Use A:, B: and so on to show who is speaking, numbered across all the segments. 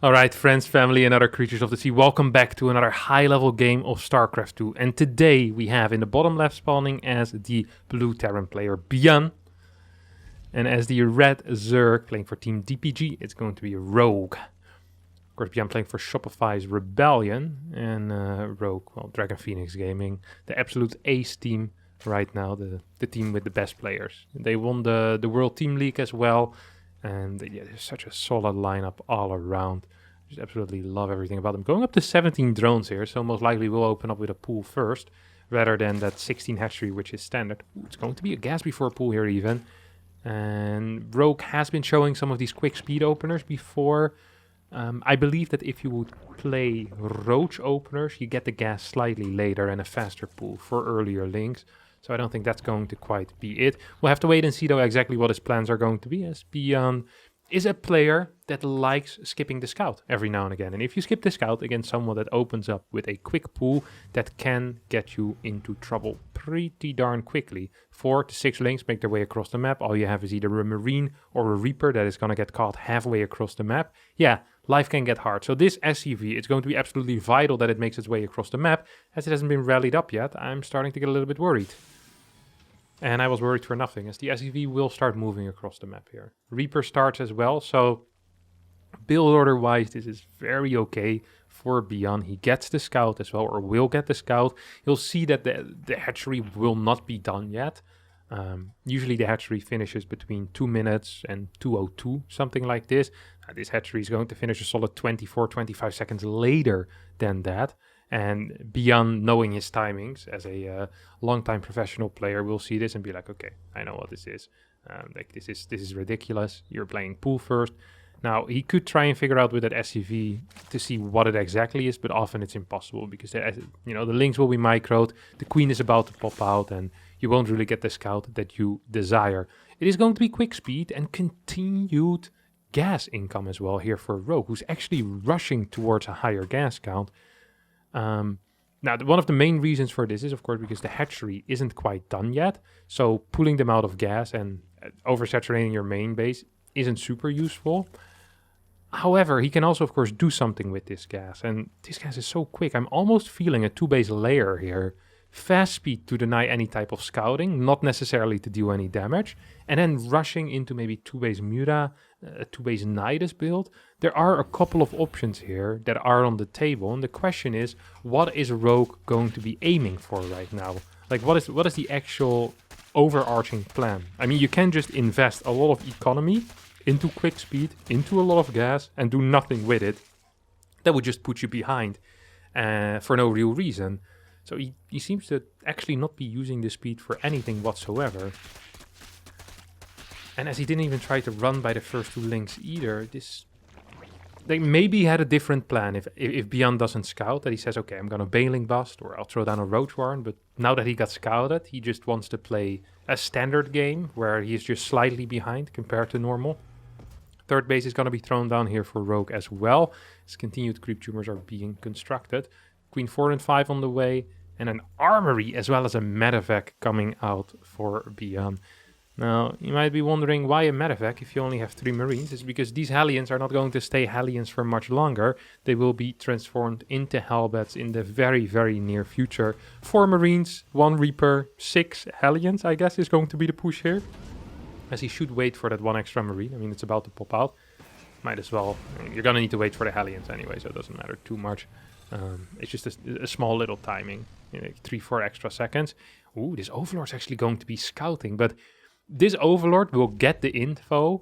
A: Alright, friends, family, and other creatures of the sea, welcome back to another high-level game of StarCraft 2. And today we have in the bottom left spawning as the blue Terran player ByuN. And as the red Zerg playing for Team DPG, it's going to be Rogue. Of course, ByuN playing for Shopify's Rebellion and Rogue, well, Dragon Phoenix Gaming. The absolute ace team right now, the team with the best players. They won the World Team League as well. And yeah, there's such a solid lineup all around. Just absolutely love everything about them. Going up to 17 drones here, so most likely we'll open up with a pool first, rather than that 16 hatchery, which is standard. Ooh, it's going to be a gas before pool here even. And Rogue has been showing some of these quick speed openers before. I believe that if you would play roach openers, you get the gas slightly later and a faster pool for earlier links. So I don't think that's going to quite be it. We'll have to wait and see, though, exactly what his plans are going to be, as ByuN is a player that likes skipping the scout every now and again. And if you skip the scout against someone that opens up with a quick pool, that can get you into trouble pretty darn quickly. 4 to 6 links make their way across the map. All you have is either a Marine or a Reaper that is going to get caught halfway across the map. Yeah, life can get hard. So this SCV, it's going to be absolutely vital that it makes its way across the map. As it hasn't been rallied up yet, I'm starting to get a little bit worried. And I was worried for nothing, as the SCV will start moving across the map here. Reaper starts as well, so build order-wise, this is very okay for ByuN. He gets the scout as well, or will get the scout. You'll see that the hatchery will not be done yet. Usually the hatchery finishes between 2 minutes and 2:02, something like this. This hatchery is going to finish a solid 24-25 seconds later than that. And ByuN, knowing his timings as a long-time professional player, will see this and be like, okay, I know what this is. This is ridiculous. You're playing pool first. Now, he could try and figure out with that SCV to see what it exactly is, but often it's impossible because the links will be microed, the queen is about to pop out, and you won't really get the scout that you desire. It is going to be quick speed and continued gas income as well here for Rogue, who's actually rushing towards a higher gas count. Now, one of the main reasons for this is, of course, because the hatchery isn't quite done yet. So pulling them out of gas and oversaturating your main base isn't super useful. However, he can also, of course, do something with this gas. And this gas is so quick. I'm almost feeling a 2-base layer here. Fast speed to deny any type of scouting, not necessarily to do any damage. And then rushing into maybe 2-base Muta, a 2-base Nidus build. There are a couple of options here that are on the table. And the question is, what is Rogue going to be aiming for right now? Like, what is the actual overarching plan? I mean, you can just invest a lot of economy into quick speed, into a lot of gas, and do nothing with it. That would just put you behind for no real reason. So he seems to actually not be using the speed for anything whatsoever. And as he didn't even try to run by the first 2 links either, they maybe had a different plan if ByuN doesn't scout, that he says, okay, I'm going to Bailing Bust or I'll throw down a Roach Warren. But now that he got scouted, he just wants to play a standard game where he is just slightly behind compared to normal. 3rd base is going to be thrown down here for Rogue as well, as continued creep tumors are being constructed. Queen 4 and 5 on the way, and an armory as well as a medevac coming out for ByuN. Now, you might be wondering why a medevac if you only have 3 Marines. It's because these Hellions are not going to stay Hellions for much longer. They will be transformed into Hellbats in the very, very near future. 4 Marines, 1 Reaper, 6 Hellions, I guess, is going to be the push here. As he should wait for that 1 extra Marine. I mean, it's about to pop out. Might as well. I mean, you're going to need to wait for the Hellions anyway, so it doesn't matter too much. It's just a small little timing, 3-4 extra seconds. Ooh, this Overlord's actually going to be scouting, but this Overlord will get the info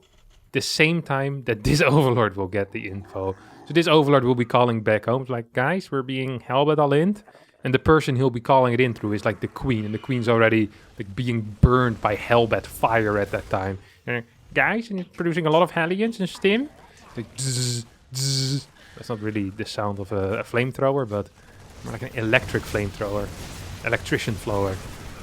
A: the same time that this Overlord will get the info. So this Overlord will be calling back home. It's like, guys, we're being Hellbat all in. And the person he'll be calling it in through is like the Queen. And the Queen's already like being burned by Hellbat fire at that time. And, guys, and it's producing a lot of Hellions and stim. Like, zzz, zzz. That's not really the sound of a flamethrower, but more like an electric flamethrower. Electrician flower.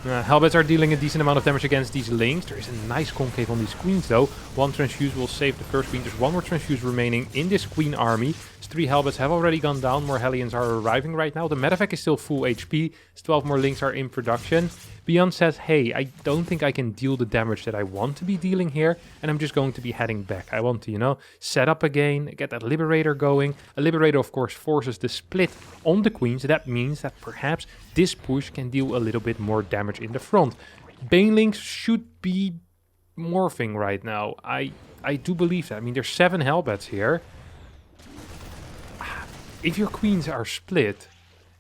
A: Hellbats are dealing a decent amount of damage against these links. There is a nice concave on these queens though. 1 transfuse will save the first queen. There's 1 more transfuse remaining in this queen army. 3 Hellbats have already gone down. More Hellions are arriving right now. The medevac is still full HP. 12 more links are in production. ByuN says, hey, I don't think I can deal the damage that I want to be dealing here, and I'm just going to be heading back. I want to, you know, set up again, get that Liberator going. A Liberator, of course, forces the split on the queens. That means that perhaps this push can deal a little bit more damage in the front. Banelings should be morphing right now. I do believe that. I mean, there's 7 Hellbats here. If your queens are split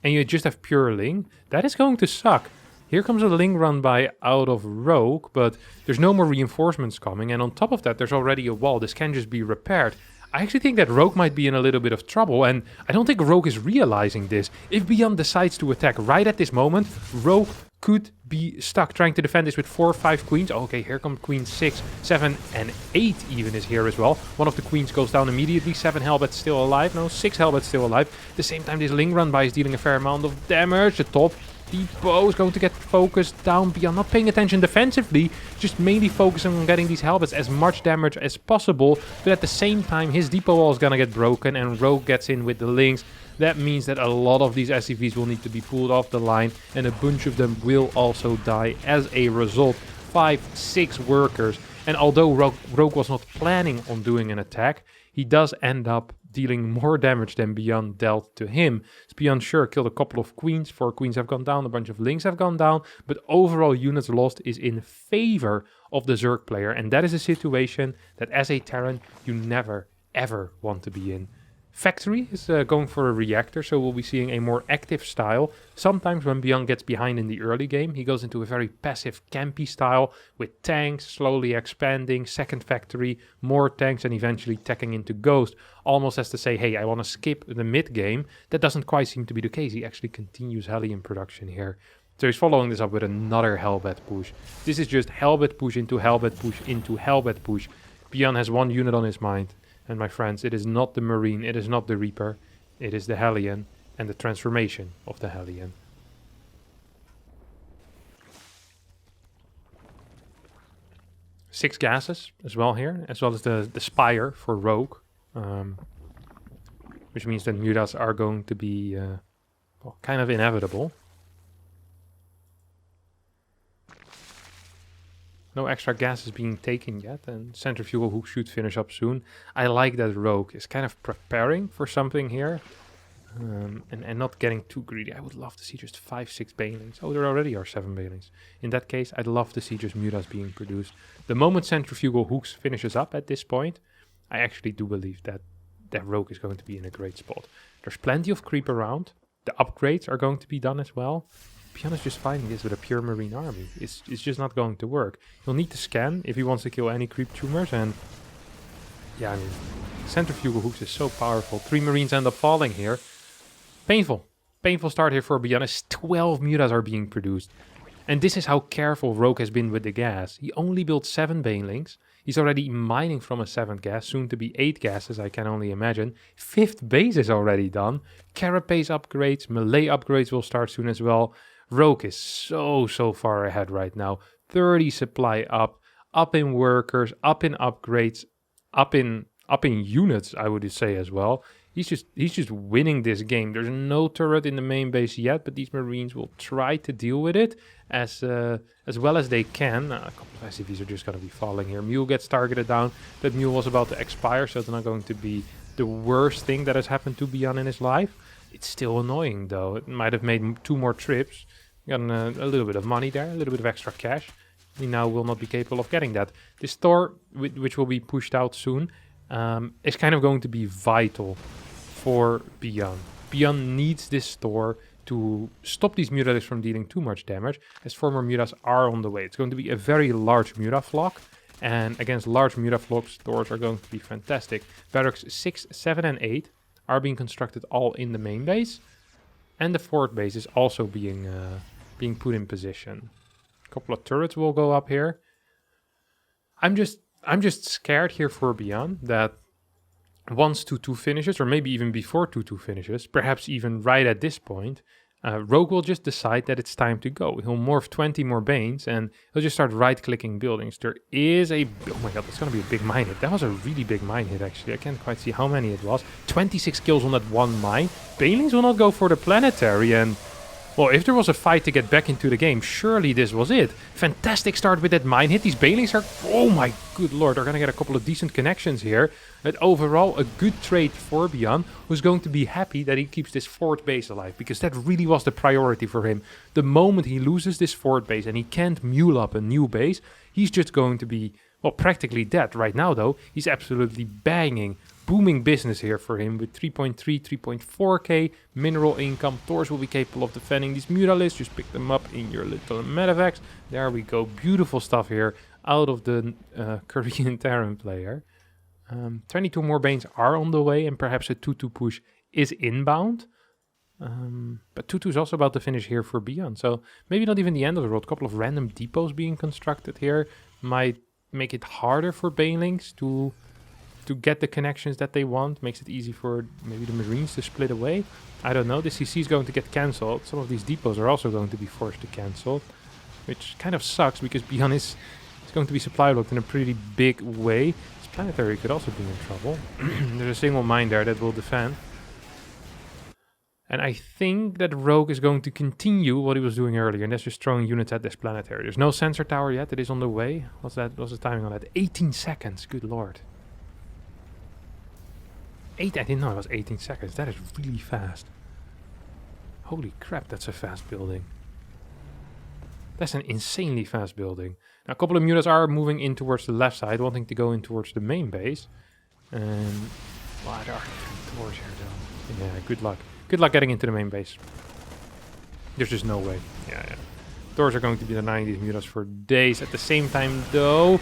A: and you just have pure Ling, that is going to suck. Here comes a Ling run by out of Rogue, but there's no more reinforcements coming. And on top of that, there's already a wall. This can just be repaired. I actually think that Rogue might be in a little bit of trouble, and I don't think Rogue is realizing this. If ByuN decides to attack right at this moment, Rogue could be stuck trying to defend this with 4 or 5 queens. Oh, okay, here come queen 6, 7, and 8 even is here as well. One of the queens goes down immediately. 7 Hellbats still alive. No, 6 Hellbats still alive. At the same time, this Ling run by is dealing a fair amount of damage. The top depot is going to get focused down. ByuN not paying attention defensively, just mainly focusing on getting these Hellbats as much damage as possible. But at the same time, his depot wall is going to get broken and Rogue gets in with the Lings. That means that a lot of these SCVs will need to be pulled off the line, and a bunch of them will also die as a result. 5, 6 workers. And although Rogue was not planning on doing an attack, he does end up dealing more damage than ByuN dealt to him. So ByuN sure killed a couple of queens, 4 queens have gone down, a bunch of Lings have gone down, but overall units lost is in favor of the Zerg player, and that is a situation that as a Terran you never ever want to be in. Factory is going for a reactor, so we'll be seeing a more active style. Sometimes when ByuN gets behind in the early game, he goes into a very passive campy style with tanks slowly expanding, second factory, more tanks, and eventually teching into Ghost. Almost as to say, hey, I want to skip the mid game. That doesn't quite seem to be the case. He actually continues Hellion production here. So he's following this up with another Hellbat push. This is just Hellbat push into Hellbat push into Hellbat push. ByuN has 1 unit on his mind. And my friends, it is not the Marine, it is not the Reaper, it is the Hellion and the transformation of the Hellion. Six gases as well here, as well as the Spire for Rogue. Which means that Mutas are going to be well, kind of inevitable. No extra gas is being taken yet, and centrifugal hook should finish up soon. I like that Rogue is kind of preparing for something here, and not getting too greedy. I would love to see just 5, 6 Banelings. Oh, there already are 7 Banelings. In that case, I'd love to see just Mutas being produced. The moment centrifugal hooks finishes up at this point, I actually do believe that Rogue is going to be in a great spot. There's plenty of creep around. The upgrades are going to be done as well. ByuN is just fighting this with a pure Marine army. It's just not going to work. He'll need to scan if he wants to kill any creep tumors, and yeah, I mean, centrifugal hooks is so powerful. 3 Marines end up falling here. Painful. Painful start here for ByuN as 12 Mutas are being produced. And this is how careful Rogue has been with the gas. He only built 7 Banelings. He's already mining from a 7th gas, soon to be 8 gases, I can only imagine. 5th base is already done. Carapace upgrades, melee upgrades will start soon as well. Rogue is so far ahead right now. 30 supply up in workers, up in upgrades, up in units, I would say as well. He's just winning this game. There's no turret in the main base yet, but these Marines will try to deal with it as well as they can. A couple of SCVs are just going to be falling here. Mule gets targeted down. That Mule was about to expire, so it's not going to be the worst thing that has happened to ByuN in his life. It's still annoying, though. It might have made 2 more trips. Gotten a little bit of money there, a little bit of extra cash. He now will not be capable of getting that. This Thor, which will be pushed out soon, is kind of going to be vital for ByuN. ByuN needs this Thor to stop these Mutas from dealing too much damage, as 4 more Mutas are on the way. It's going to be a very large Muta flock, and against large Muta flocks, Thors are going to be fantastic. Barracks 6, 7, and 8 are being constructed all in the main base, and the 4th base is also being put in position. A couple of turrets will go up here. I'm just scared here for ByuN that once 2-2 finishes, or maybe even before 2-2 finishes, perhaps even right at this point, Rogue will just decide that it's time to go. He'll morph 20 more Banes, and he'll just start right-clicking buildings. There is a... Oh my god, that's going to be a big mine hit. That was a really big mine hit, actually. I can't quite see how many it was. 26 kills on that 1 mine. Banelings will not go for the planetary, and Well, if there was a fight to get back into the game, surely this was it. Fantastic start with that mine hit. These Banelings are... Oh my good lord, they're going to get a couple of decent connections here. But overall, a good trade for ByuN, who's going to be happy that he keeps this fort base alive. Because that really was the priority for him. The moment he loses this fort base and he can't mule up a new base, he's just going to be, well, practically dead. Right now, though, he's absolutely banging. Booming business here for him with 3.3, 3.4k mineral income. Thors will be capable of defending these muralists. Just pick them up in your little medevacs. There we go. Beautiful stuff here out of the Korean Terran player. 22 more Banes are on the way, and perhaps a 2-2 push is inbound. But 2-2 is also about to finish here for ByuN. So maybe not even the end of the road. A couple of random depots being constructed here might make it harder for Banelings to get the connections that they want. Makes it easy for maybe the Marines to split away. I don't know. The CC is going to get cancelled. Some of these depots are also going to be forced to cancel, which kind of sucks because ByuN is going to be supply blocked in a pretty big way. This planetary could also be in trouble. There's a single mine there that will defend. And I think that Rogue is going to continue what he was doing earlier, and that's just throwing units at this planetary. There's no sensor tower yet. It is on the way. What's the timing on that? 18 seconds. Good lord. I didn't know it was 18 seconds. That is really fast. Holy crap, that's a fast building. That's an insanely fast building. Now, a couple of units are moving in towards the left side, wanting to go in towards the main base. And... well, there are 3 Thors here, though. Yeah, good luck. Good luck getting into the main base. There's just no way. Yeah. Thors are going to be denying these mutas for days. At the same time, though...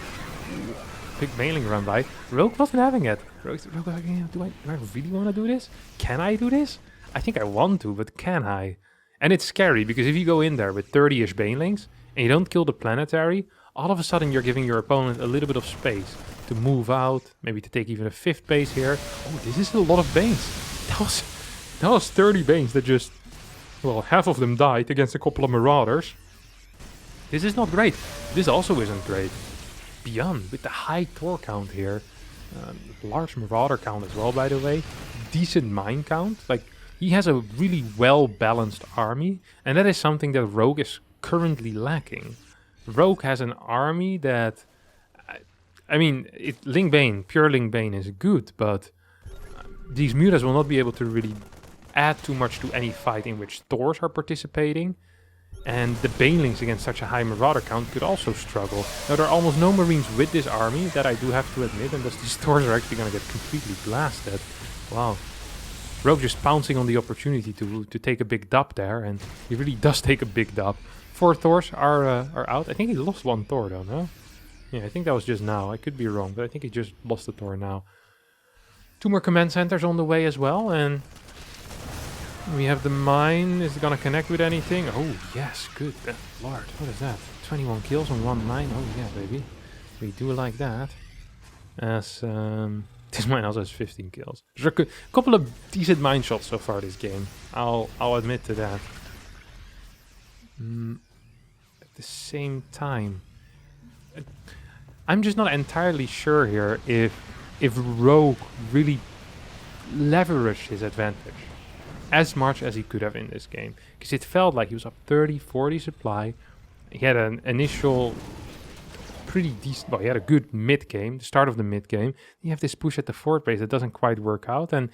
A: big mailing run by. Rogue wasn't having it. Rogue's like, do I really want to do this? Can I do this? I think I want to, but can I? And it's scary, because if you go in there with 30-ish Banelings, and you don't kill the planetary, all of a sudden you're giving your opponent a little bit of space to move out, maybe to take even a 5th base here. Oh, this is a lot of Banes. That was 30 Banes that just... well, half of them died against a couple of Marauders. This is not great. This also isn't great. ByuN with the high Thor count here. Large Marauder count as well, by the way. Decent mine count. Like, he has a really well-balanced army, and that is something that Rogue is currently lacking. Rogue has an army that... I mean, Link Bane, pure Link Bane is good, but these mutas will not be able to really add too much to any fight in which Thors are participating. And the Banelings against such a high Marauder count could also struggle. Now, there are almost no Marines with this army, that I do have to admit, and thus these Thors are actually going to get completely blasted. Wow. Rogue just pouncing on the opportunity to take a big dub there, and he really does take a big dub. 4 Thors are out. I think he lost 1 Thor though, no? Yeah, I think that was just now. I could be wrong, but I think he just lost a Thor now. 2 more command centers on the way as well, and... we have the mine. Is it gonna connect with anything? Oh, yes, good. Lord, what is that? 21 kills on 1 mine. Oh, yeah, baby. We do like that. As, this mine also has 15 kills. There's a couple of decent mine shots so far this game. I'll admit to that. At the same time, I'm just not entirely sure here if Rogue really leveraged his advantage as much as he could have in this game, because it felt like he was up 30-40 supply. He had an initial pretty decent, well, he had a good mid game, the start of the mid game. You have this push at the fort base that doesn't quite work out, and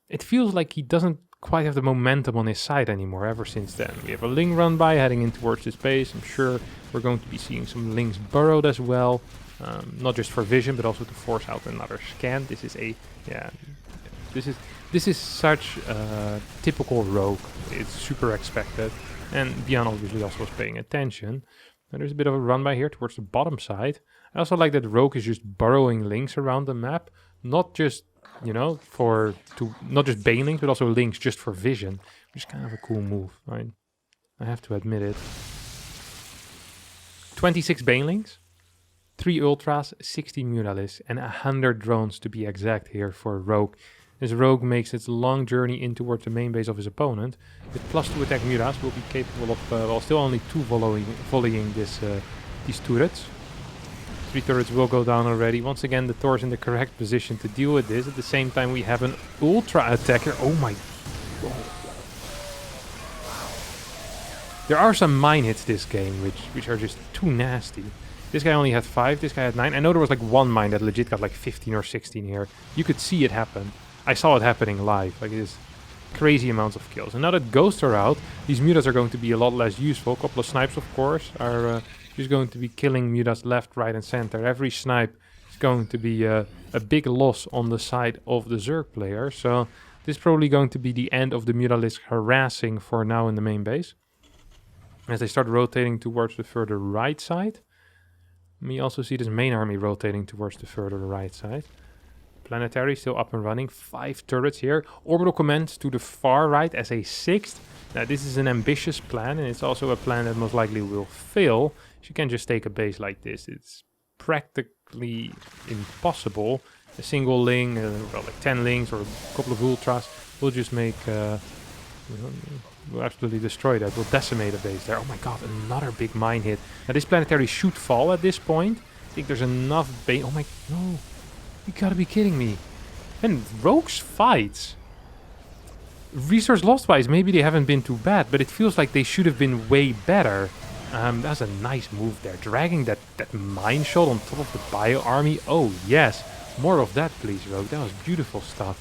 A: it feels like he doesn't quite have the momentum on his side anymore ever since then. We have a Ling run by heading in towards this base. I'm sure we're going to be seeing some Lings burrowed as well, not just for vision but also to force out another scan. This is a, yeah, this is such a typical Rogue. It's super expected, and ByuN obviously also was paying attention. And there's a bit of a run by here towards the bottom side. I also like that Rogue is just burrowing Lings around the map, not just, you know, not just Banelings, but also Lings just for vision, which is kind of a cool move, right? I have to admit it. 26 Banelings, 3 Ultras, 60 Muralists, and 100 drones to be exact here for Rogue. As Rogue makes its long journey in towards the main base of his opponent, with +2 attack Muras will be capable of, well, still only 2 volleying these turrets. 3 turrets will go down already. Once again, the Thor's in the correct position to deal with this. At the same time, we have an Ultra attacker. Oh my... There are some mine hits this game, which are just too nasty. This guy only had 5, this guy had 9. I know there was like one mine that legit got like 15 or 16 here. You could see it happen. I saw it happening live. Like, it is crazy amounts of kills. And now that ghosts are out, these mutas are going to be a lot less useful. A couple of snipes, of course, are just going to be killing mutas left, right, and center. Every snipe is going to be a big loss on the side of the Zerg player. So this is probably going to be the end of the Mutalisk harassing for now in the main base. As they start rotating towards the further right side. We also see this main army rotating towards the further right side. Planetary still up and running. 5 turrets here. Orbital commands to the far right as a 6th. Now this is an ambitious plan, and it's also a plan that most likely will fail. You can't just take a base like this. It's practically impossible. A single ling, well, like 10 lings or a couple of ultras will just make... we'll absolutely destroy that. We'll decimate a base there. Oh my god, another big mine hit. Now this planetary should fall at this point. I think there's enough base... Oh my... No. You gotta be kidding me. And Rogue's fights. Resource lost wise, maybe they haven't been too bad, but it feels like they should have been way better. That's a nice move there. Dragging that mine shot on top of the bio army. Oh yes. More of that, please, Rogue. That was beautiful stuff.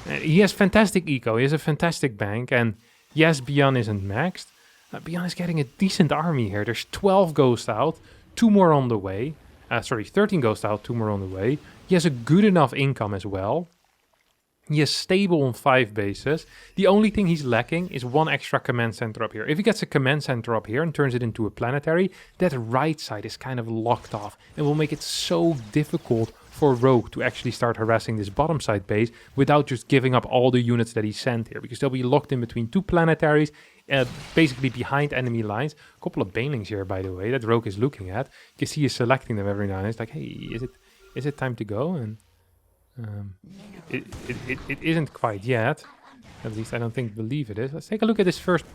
A: He has fantastic eco. He has a fantastic bank. And yes, ByuN isn't maxed. ByuN is getting a decent army here. There's 12 ghosts out. 2 more on the way. 13 ghosts out, 2 more on the way. He has a good enough income as well. He is stable on 5 bases. The only thing he's lacking is 1 extra command center up here. If he gets a command center up here and turns it into a planetary, that right side is kind of locked off and will make it so difficult for Rogue to actually start harassing this bottom side base without just giving up all the units that he sent here, because they'll be locked in between 2 planetaries, basically behind enemy lines. A couple of banelings here, by the way, that Rogue is looking at. You can see he's selecting them every now and then. It's like, hey, is it time to go? And it isn't quite yet. At least I don't believe it is. Let's take a look at this first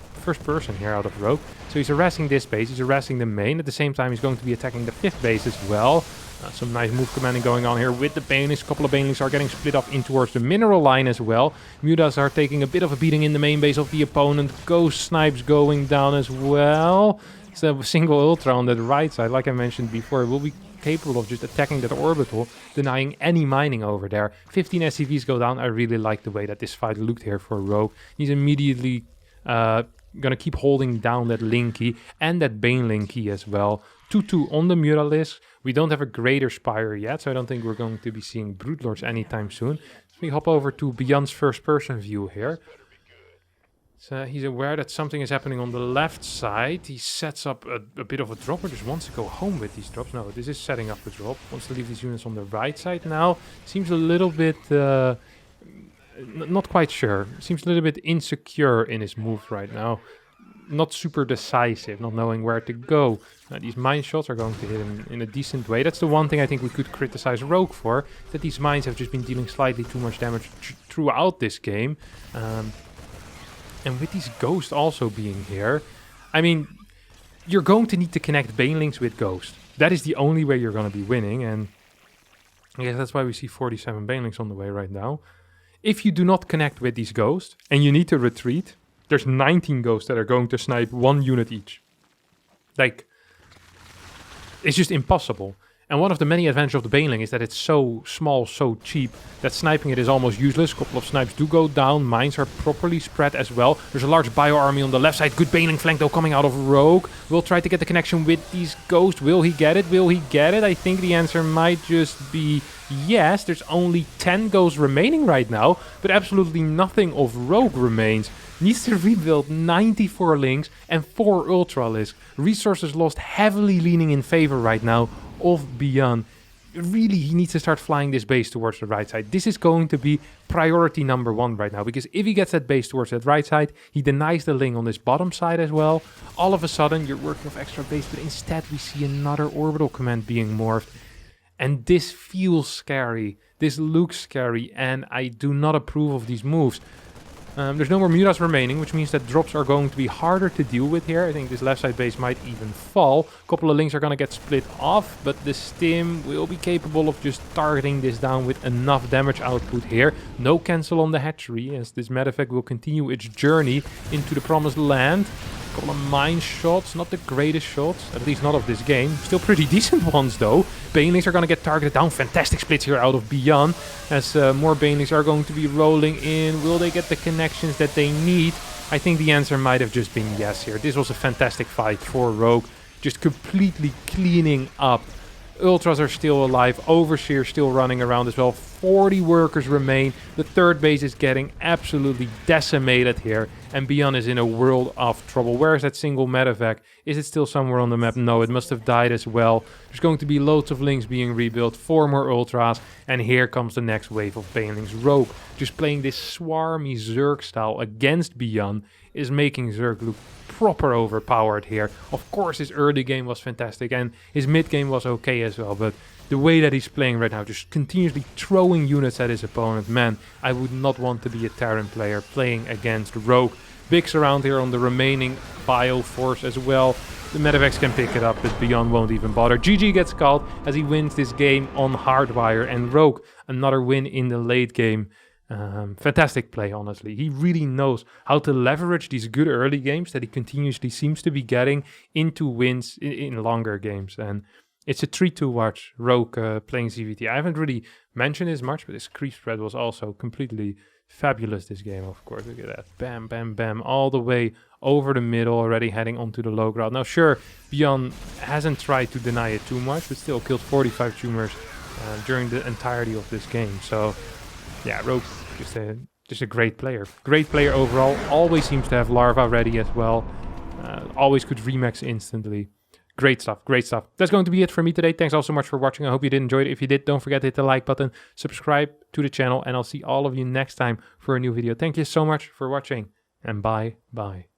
A: person here out of Rogue. So he's harassing this base, he's harassing the main. At the same time, he's going to be attacking the 5th base as well. Some nice move commanding going on here with the banelings. A couple of banelings are getting split off in towards the mineral line as well. Mutas are taking a bit of a beating in the main base of the opponent. Ghost snipes going down as well. It's a single ultra on that right side, like I mentioned before. Will be capable of just attacking that orbital, denying any mining over there. 15 SCVs go down. I really like the way that this fight looked here for Rogue. He's immediately gonna keep holding down that Linky and that Baneling key as well. 2-2 on the Mutalisk. We don't have a Greater Spire yet, so I don't think we're going to be seeing Broodlords anytime soon. So we hop over to ByuN's first-person view here. So he's aware that something is happening on the left side. He sets up a bit of a drop, or just wants to go home with these drops. No, this is setting up a drop. Wants to leave these units on the right side now. Seems a little bit... not quite sure. Seems a little bit insecure in his moves right now. Not super decisive, not knowing where to go. These mine shots are going to hit him in a decent way. That's the one thing I think we could criticize Rogue for, that these mines have just been dealing slightly too much damage throughout this game. And with these ghosts also being here, I mean, you're going to need to connect banelings with ghosts. That is the only way you're going to be winning, and I guess that's why we see 47 banelings on the way right now. If you do not connect with these ghosts, and you need to retreat, there's 19 ghosts that are going to snipe 1 unit each. Like, it's just impossible. And one of the many advantages of the Baneling is that it's so small, so cheap, that sniping it is almost useless. A couple of snipes do go down. Mines are properly spread as well. There's a large bio army on the left side. Good Baneling flank though coming out of Rogue. We'll try to get the connection with these ghosts. Will he get it? Will he get it? I think the answer might just be yes. There's only 10 ghosts remaining right now, but absolutely nothing of Rogue remains. Needs to rebuild 94 links and 4 ultralisks. Resources lost heavily leaning in favor right now of ByuN. Really, he needs to start flying this base towards the right side. This is going to be priority number 1 right now, because if he gets that base towards that right side, he denies the ling on this bottom side as well. All of a sudden, you're working off extra base, but instead we see another orbital command being morphed. And this feels scary. This looks scary, and I do not approve of these moves. There's no more mutas remaining, which means that drops are going to be harder to deal with here. I think this left side base might even fall. A couple of links are going to get split off, but the stim will be capable of just targeting this down with enough damage output here. No cancel on the hatchery, as this medevac will continue its journey into the promised land. Couple of mine shots, not the greatest shots, at least not of this game. Still pretty decent ones though. Banelings are going to get targeted down. Fantastic splits here out of ByuN, as more Banelings are going to be rolling in. Will they get the connections that they need? I think the answer might have just been yes here. This was a fantastic fight for Rogue, just completely cleaning up. Ultras are still alive, Overseer still running around as well. 40 workers remain. The third base is getting absolutely decimated here, and ByuN is in a world of trouble. Where is that single medevac? Is it still somewhere on the map? No, it must have died as well. There's going to be loads of links being rebuilt, 4 more Ultras, and here comes the next wave of Banelings. Rogue, just playing this swarmy Zerg style against ByuN, is making Zerg look proper overpowered here. Of course, his early game was fantastic, and his mid game was okay as well, but the way that he's playing right now, just continuously throwing units at his opponent, man, I would not want to be a Terran player playing against Rogue. Bigs around here on the remaining bio force as well. The medevacs can pick it up, but ByuN won't even bother. GG gets called as he wins this game on Hardwire, and Rogue, another win in the late game. Fantastic play, honestly. He really knows how to leverage these good early games that he continuously seems to be getting into wins in longer games, and it's a treat to watch Rogue playing ZVT. I haven't really mentioned this much, but his creep spread was also completely fabulous this game, of course. Look at that. Bam, bam, bam. All the way over the middle, already heading onto the low ground. Now, sure, ByuN hasn't tried to deny it too much, but still killed 45 tumors during the entirety of this game. So, yeah, Rogue, just a great player. Great player overall. Always seems to have Larva ready as well. Always could remax instantly. Great stuff, great stuff. That's going to be it for me today. Thanks all so much for watching. I hope you did enjoy it. If you did, don't forget to hit the like button, subscribe to the channel, and I'll see all of you next time for a new video. Thank you so much for watching, and bye-bye.